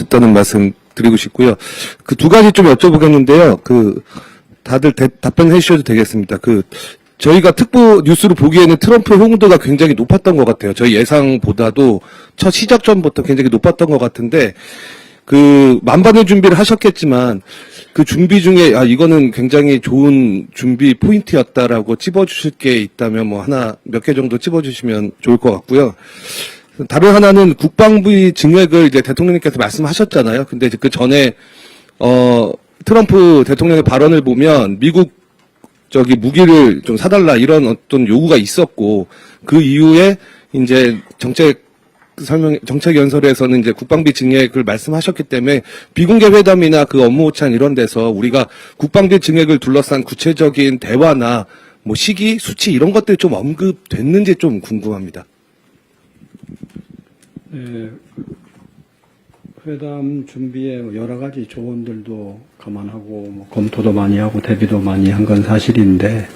됐다는 말씀 드리고 싶고요. 그 두 가지 좀 여쭤보겠는데요. 다들 답변해 주셔도 되겠습니다. 저희가 특보 뉴스로 보기에는 트럼프 호응도가 굉장히 높았던 것 같아요. 저희 예상보다도 첫 시작 전부터 굉장히 높았던 것 같은데, 만반의 준비를 하셨겠지만, 그 준비 중에, 이거는 굉장히 좋은 준비 포인트였다라고 찝어주실 게 있다면, 몇 개 정도 찝어주시면 좋을 것 같고요. 다른 하나는 국방비 증액을 이제 대통령님께서 말씀하셨잖아요. 근데 이제 그 전에, 트럼프 대통령의 발언을 보면, 미국 무기를 좀 사달라 이런 어떤 요구가 있었고, 그 이후에 이제 정책 연설에서는 이제 국방비 증액을 말씀하셨기 때문에 비공개 회담이나 그 업무 오찬 이런 데서 우리가 국방비 증액을 둘러싼 구체적인 대화나 시기, 수치 이런 것들이 좀 언급됐는지 좀 궁금합니다. 네, 회담 준비에 여러 가지 조언들도 감안하고 검토도 많이 하고 대비도 많이 한 건 사실인데,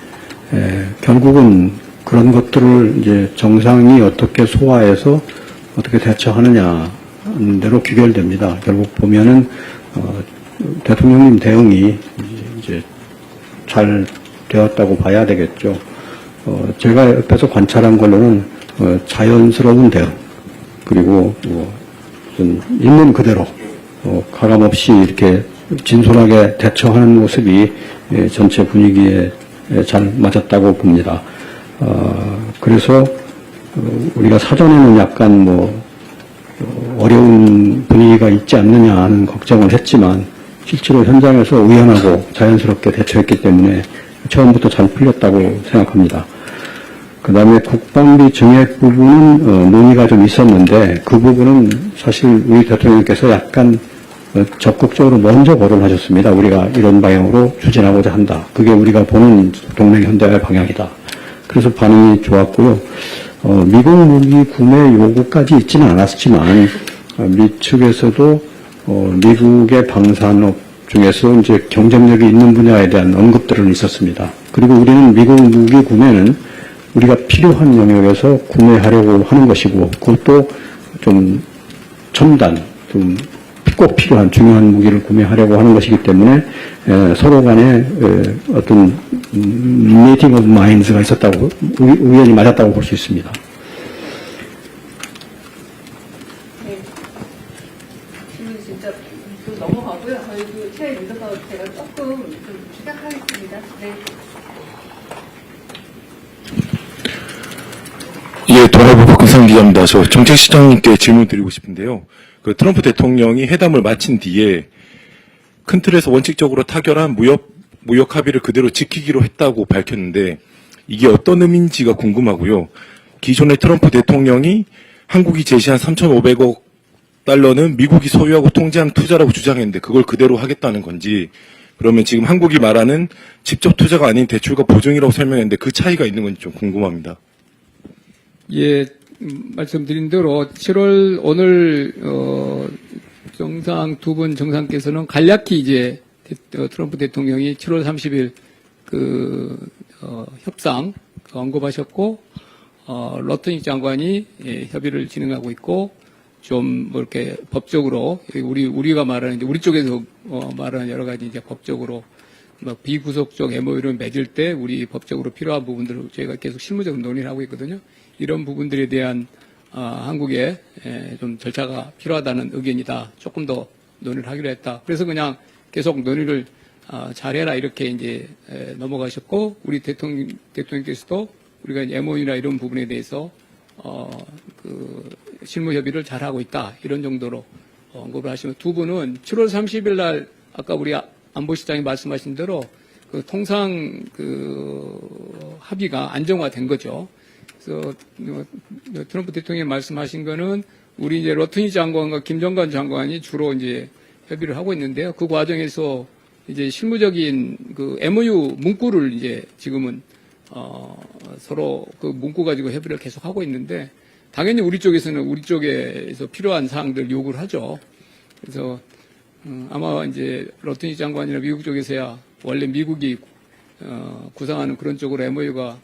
결국은 그런 것들을 이제 정상이 어떻게 소화해서 어떻게 대처하느냐 대로 귀결됩니다. 결국 보면은 대통령님 대응이 이제 잘 되었다고 봐야 되겠죠. 제가 옆에서 관찰한 걸로는 자연스러운 대응, 그리고 좀 있는 그대로 가감없이 이렇게 진솔하게 대처하는 모습이 전체 분위기에 잘 맞았다고 봅니다. 그래서 우리가 사전에는 약간 어려운 분위기가 있지 않느냐 하는 걱정을 했지만 실제로 현장에서 의연하고 자연스럽게 대처했기 때문에 처음부터 잘 풀렸다고 생각합니다. 그 다음에 국방비 증액 부분은 논의가 좀 있었는데 그 부분은 사실 우리 대통령께서 약간 적극적으로 먼저 거론하셨습니다. 우리가 이런 방향으로 추진하고자 한다. 그게 우리가 보는 동맹 현대화의 방향이다. 그래서 반응이 좋았고요. 미국 무기 구매 요구까지 있지는 않았지만 미 측에서도 미국의 방산업 중에서 이제 경쟁력이 있는 분야에 대한 언급들은 있었습니다. 그리고 우리는 미국 무기 구매는 우리가 필요한 영역에서 구매하려고 하는 것이고, 그것도 좀 첨단, 좀 꼭 필요한 중요한 무기를 구매하려고 하는 것이기 때문에 서로 간에 어떤 meeting of minds가 있었다고, 의견이 맞았다고 볼 수 있습니다. 네. 질문 진짜 좀 넘어가고요. 저희 시간이 늦어서 제가 조금 좀 시작하겠습니다. 네. 예, 도라부 박근성 기자입니다. 저 정책시장님께 질문 드리고 싶은데요. 트럼프 대통령이 회담을 마친 뒤에 큰 틀에서 원칙적으로 타결한 무역 합의를 그대로 지키기로 했다고 밝혔는데 이게 어떤 의미인지가 궁금하고요. 기존의 트럼프 대통령이 한국이 제시한 3,500억 달러는 미국이 소유하고 통제한 투자라고 주장했는데 그걸 그대로 하겠다는 건지, 그러면 지금 한국이 말하는 직접 투자가 아닌 대출과 보증이라고 설명했는데 그 차이가 있는 건지 좀 궁금합니다. 예, 말씀드린 대로 7월 오늘 정상 두 분 정상께서는 간략히 이제 트럼프 대통령이 7월 30일 협상 언급하셨고, 러트니 장관이 협의를 진행하고 있고, 좀 이렇게 법적으로 우리가 말하는 이제 우리 쪽에서 말하는 여러 가지 이제 법적으로 비구속적 MOU를 맺을 때 우리 법적으로 필요한 부분들을 저희가 계속 실무적으로 논의를 하고 있거든요. 이런 부분들에 대한 한국의 좀 절차가 필요하다는 의견이다. 조금 더 논의를 하기로 했다. 그래서 그냥 계속 논의를 잘해라 이렇게 이제 넘어가셨고, 우리 대통령께서도 우리가 MOU나 이런 부분에 대해서 실무 협의를 잘하고 있다. 이런 정도로 언급을 하시면, 두 분은 7월 30일 날 아까 우리 안보시장이 말씀하신 대로 통상 합의가 안정화된 거죠. 그래서 트럼프 대통령이 말씀하신 거는 우리 이제 러트니 장관과 김정관 장관이 주로 이제 협의를 하고 있는데요. 그 과정에서 이제 실무적인 MOU 문구를 이제 지금은 서로 그 문구 가지고 협의를 계속 하고 있는데, 당연히 우리 쪽에서는 우리 쪽에서 필요한 사항들 요구를 하죠. 그래서 아마 이제 러트니 장관이나 미국 쪽에서야 원래 미국이 구상하는 그런 쪽으로 MOU가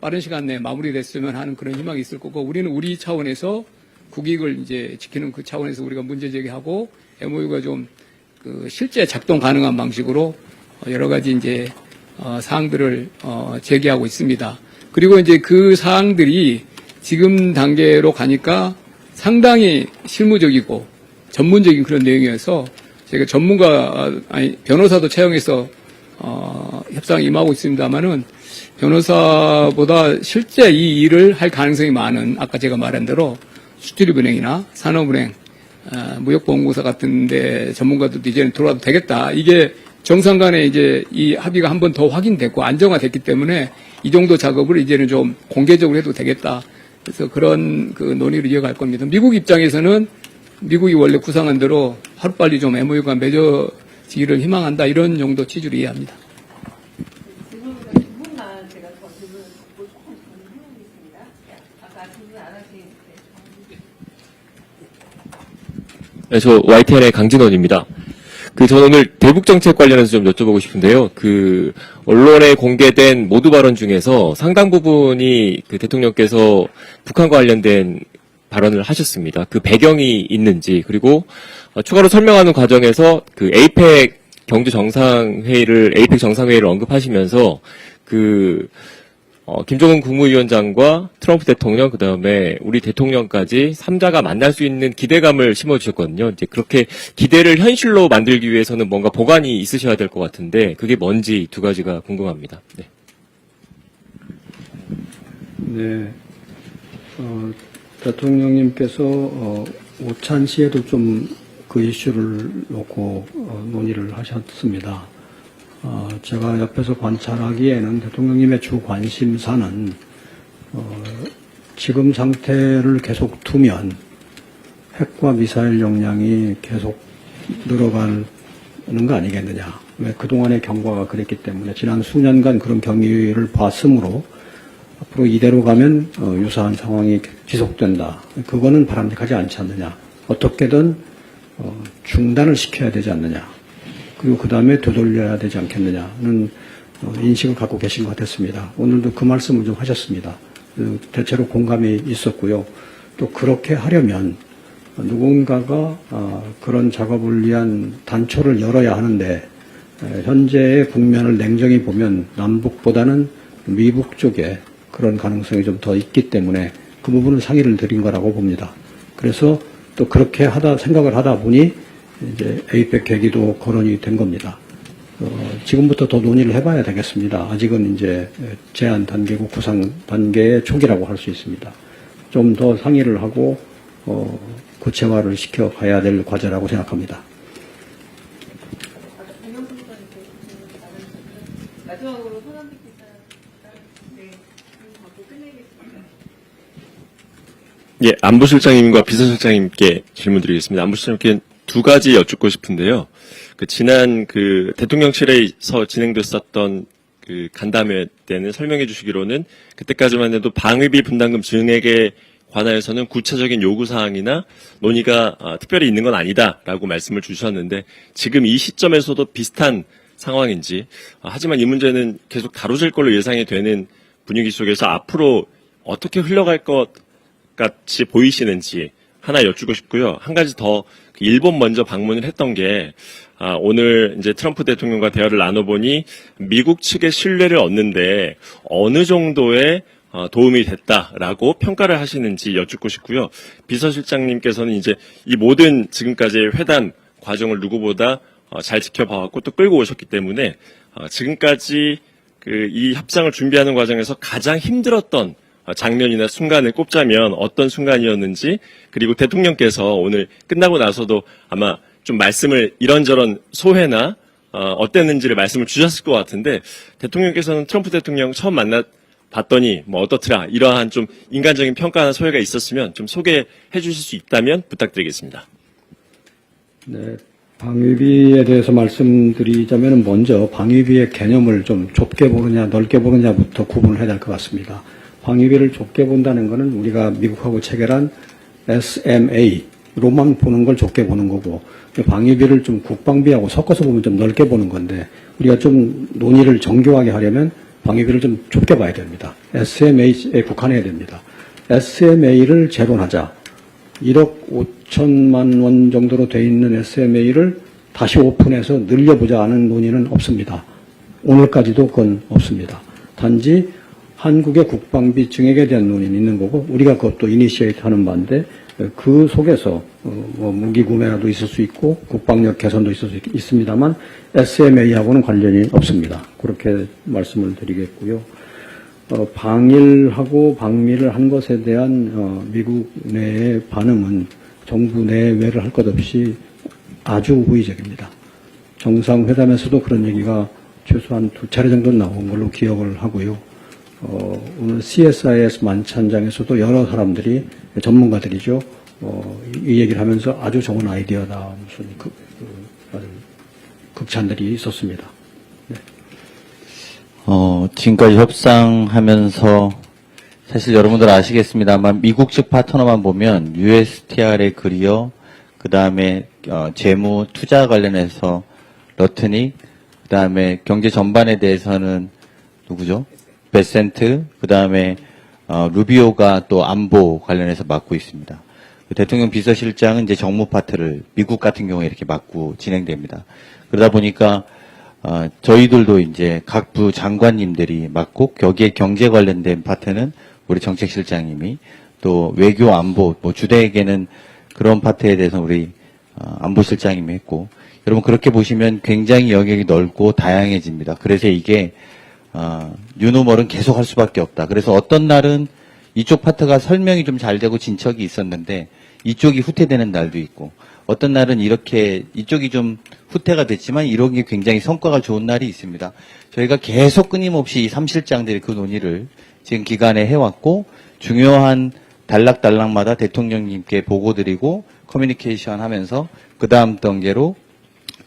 빠른 시간 내에 마무리됐으면 하는 그런 희망이 있을 거고, 우리는 우리 차원에서 국익을 이제 지키는 그 차원에서 우리가 문제 제기하고 MOU가 좀 실제 작동 가능한 방식으로 여러 가지 이제 사항들을 제기하고 있습니다. 그리고 이제 그 사항들이 지금 단계로 가니까 상당히 실무적이고 전문적인 그런 내용이어서 제가 변호사도 채용해서 협상에 임하고 있습니다만은 변호사보다 실제 이 일을 할 가능성이 많은 아까 제가 말한 대로 수출입은행이나 산업은행, 무역보험공사 같은데 전문가들도 이제는 들어와도 되겠다. 이게 정상 간에 이제 이 합의가 한 번 더 확인됐고 안정화됐기 때문에 이 정도 작업을 이제는 좀 공개적으로 해도 되겠다. 그래서 그런 그 논의를 이어갈 겁니다. 미국 입장에서는 미국이 원래 구상한 대로 하루빨리 좀 MOU가 맺어지기를 희망한다. 이런 정도 취지로 이해합니다. 질문보다 두 분만 제가 더 질문을 듣고 조금 질문해보겠습니다. 아까 질문 안 하신 네, 저 YTN의 강진원입니다. 저는 오늘 대북 정책 관련해서 좀 여쭤보고 싶은데요. 언론에 공개된 모두 발언 중에서 상당 부분이 대통령께서 북한과 관련된 발언을 하셨습니다. 그 배경이 있는지, 그리고 추가로 설명하는 과정에서 에이펙 정상회의를 언급하시면서 김정은 국무위원장과 트럼프 대통령, 그 다음에 우리 대통령까지 3자가 만날 수 있는 기대감을 심어주셨거든요. 이제 그렇게 기대를 현실로 만들기 위해서는 뭔가 보관이 있으셔야 될 것 같은데, 그게 뭔지 두 가지가 궁금합니다. 네. 네. 대통령님께서 오찬시에도 좀 그 이슈를 놓고 논의를 하셨습니다. 제가 옆에서 관찰하기에는 대통령님의 주 관심사는 지금 상태를 계속 두면 핵과 미사일 역량이 계속 늘어가는 거 아니겠느냐. 왜 그동안의 경과가 그랬기 때문에 지난 수년간 그런 경위를 봤으므로 앞으로 이대로 가면 유사한 상황이 지속된다. 그거는 바람직하지 않지 않느냐. 어떻게든 중단을 시켜야 되지 않느냐. 그리고 그 다음에 되돌려야 되지 않겠느냐는 인식을 갖고 계신 것 같았습니다. 오늘도 그 말씀을 좀 하셨습니다. 대체로 공감이 있었고요. 또 그렇게 하려면 누군가가 그런 작업을 위한 단초를 열어야 하는데 현재의 국면을 냉정히 보면 남북보다는 미북 쪽에 그런 가능성이 좀 더 있기 때문에 그 부분을 상의를 드린 거라고 봅니다. 그래서 또 그렇게 생각을 하다 보니 이제 에이펙 계기도 거론이 된 겁니다. 지금부터 더 논의를 해봐야 되겠습니다. 아직은 이제 제안 단계고 구상 단계의 초기라고 할 수 있습니다. 좀 더 상의를 하고 구체화를 시켜가야 될 과제라고 생각합니다. 마지막으로 손한빛 기자, 네, 받고 끝내겠습니다. 예, 안보실장님과 비서실장님께 질문 드리겠습니다. 안보실장님께 두 가지 여쭙고 싶은데요. 지난 대통령실에서 진행됐었던 간담회 때는 설명해 주시기로는 그때까지만 해도 방위비 분담금 증액에 관하여서는 구체적인 요구사항이나 논의가 특별히 있는 건 아니다라고 말씀을 주셨는데 지금 이 시점에서도 비슷한 상황인지, 하지만 이 문제는 계속 다뤄질 걸로 예상이 되는 분위기 속에서 앞으로 어떻게 흘러갈 것 같이 보이시는지 하나 여쭙고 싶고요. 한 가지 더 일본 먼저 방문을 했던 게 오늘 이제 트럼프 대통령과 대화를 나눠보니 미국 측의 신뢰를 얻는데 어느 정도의 도움이 됐다라고 평가를 하시는지 여쭙고 싶고요. 비서실장님께서는 이제 이 모든 지금까지의 회담 과정을 누구보다 잘 지켜봐왔고 또 끌고 오셨기 때문에 지금까지 이 협상을 준비하는 과정에서 가장 힘들었던 장면이나 순간을 꼽자면 어떤 순간이었는지, 그리고 대통령께서 오늘 끝나고 나서도 아마 좀 말씀을 이런저런 소회나 어땠는지를 말씀을 주셨을 것 같은데, 대통령께서는 트럼프 대통령 처음 봤더니 뭐 어떻더라, 이러한 좀 인간적인 평가나 소회가 있었으면 좀 소개해 주실 수 있다면 부탁드리겠습니다. 네, 방위비에 대해서 말씀드리자면 먼저 방위비의 개념을 좀 좁게 보느냐 넓게 보느냐부터 구분을 해야 될 것 같습니다. 방위비를 좁게 본다는 것은 우리가 미국하고 체결한 SMA로만 보는 걸 좁게 보는 거고, 방위비를 좀 국방비하고 섞어서 보면 좀 넓게 보는 건데, 우리가 좀 논의를 정교하게 하려면 방위비를 좀 좁게 봐야 됩니다. SMA에 국한해야 됩니다. SMA를 재론하자. 1억 5천만 원 정도로 돼 있는 SMA를 다시 오픈해서 늘려보자 하는 논의는 없습니다. 오늘까지도 그건 없습니다. 단지 한국의 국방비 증액에 대한 논의는 있는 거고 우리가 그것도 이니시에이트 하는 바인데 그 속에서 뭐 무기 구매라도 있을 수 있고 국방력 개선도 있을 수 있습니다만 SMA하고는 관련이 없습니다. 그렇게 말씀을 드리겠고요. 방일하고 방미를 한 것에 대한 미국 내의 반응은 정부 내외를 할 것 없이 아주 우호적입니다. 정상회담에서도 그런 얘기가 최소한 2차례 정도 나온 걸로 기억을 하고요. 오늘 CSIS 만찬장에서도 여러 사람들이 전문가들이죠. 이 얘기를 하면서 아주 좋은 아이디어다 무슨 극찬들이 있었습니다. 네. 지금까지 협상하면서 사실 여러분들 아시겠습니다만 미국 측 파트너만 보면 USTR의 그리어 그 다음에 재무 투자 관련해서 러트닉 그 다음에 경제 전반에 대해서는 누구죠? 베센트 그 다음에 루비오가 또 안보 관련해서 맡고 있습니다. 대통령 비서실장은 이제 정무 파트를 미국 같은 경우에 이렇게 맡고 진행됩니다. 그러다 보니까 저희들도 이제 각 부 장관님들이 맡고 여기에 경제 관련된 파트는 우리 정책실장님이 또 외교 안보 뭐 주대에게는 그런 파트에 대해서 우리 안보실장님이 했고 여러분 그렇게 보시면 굉장히 영역이 넓고 다양해집니다. 그래서 이게 뉴노멀은 계속 할 수밖에 없다. 그래서 어떤 날은 이쪽 파트가 설명이 좀 잘 되고 진척이 있었는데 이쪽이 후퇴되는 날도 있고 어떤 날은 이렇게 이쪽이 좀 후퇴가 됐지만 이런 게 굉장히 성과가 좋은 날이 있습니다. 저희가 계속 끊임없이 이 3실장들이 그 논의를 지금 기간에 해왔고 중요한 단락마다 대통령님께 보고드리고 커뮤니케이션 하면서 그 다음 단계로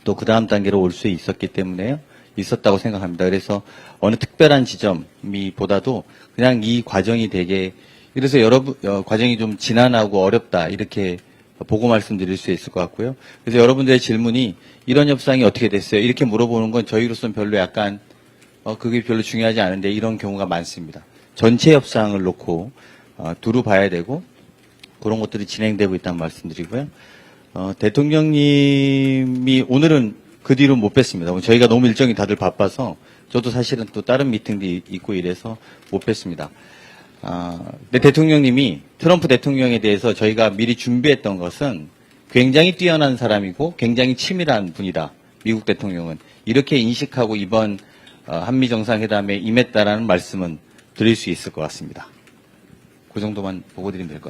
또 그 다음 단계로 올 수 있었기 때문에 있었다고 생각합니다. 그래서 어느 특별한 지점이 보다도 그냥 이 과정이 되게 그래서 여러분 과정이 좀 지난하고 어렵다 이렇게 보고 말씀드릴 수 있을 것 같고요. 그래서 여러분들의 질문이 이런 협상이 어떻게 됐어요? 이렇게 물어보는 건 저희로서는 별로 약간 그게 별로 중요하지 않은데 이런 경우가 많습니다. 전체 협상을 놓고 두루 봐야 되고 그런 것들이 진행되고 있다는 말씀드리고요. 대통령님이 오늘은 그 뒤로 못 뵀습니다. 저희가 너무 일정이 다들 바빠서 저도 사실은 또 다른 미팅도 있고 이래서 못 뵀습니다. 근데 대통령님이 트럼프 대통령에 대해서 저희가 미리 준비했던 것은 굉장히 뛰어난 사람이고 굉장히 치밀한 분이다. 미국 대통령은 이렇게 인식하고 이번 한미 정상회담에 임했다라는 말씀은 드릴 수 있을 것 같습니다. 그 정도만 보고 드리면 될 것 같습니다.